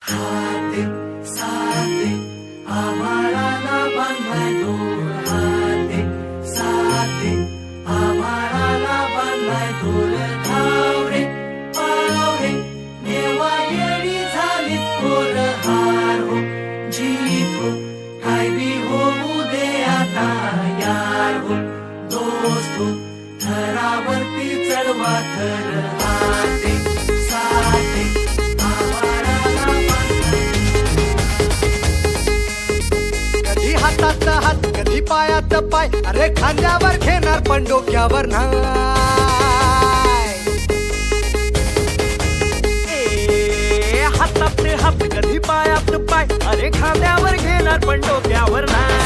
हाते साथे आभाळाला बांधलाय दोर, हाते साथे आभाळाला बांधलाय दोर. धावरे पावरे नेवा येडी झाली थोर. हार हो जीत हो काय बी होऊ दे आता यार हो दोस्त हो थरावरती चढवा थर. हाते साथे आभाळाला बांधलाय. कधी हातात हात कधी पायात पाय, अरे खांद्यावर घेणार पण डोक्यावर नाही. हातात हात कधी पायात पाय, अरे खांद्यावर घेणार पण डोक्यावर नाही.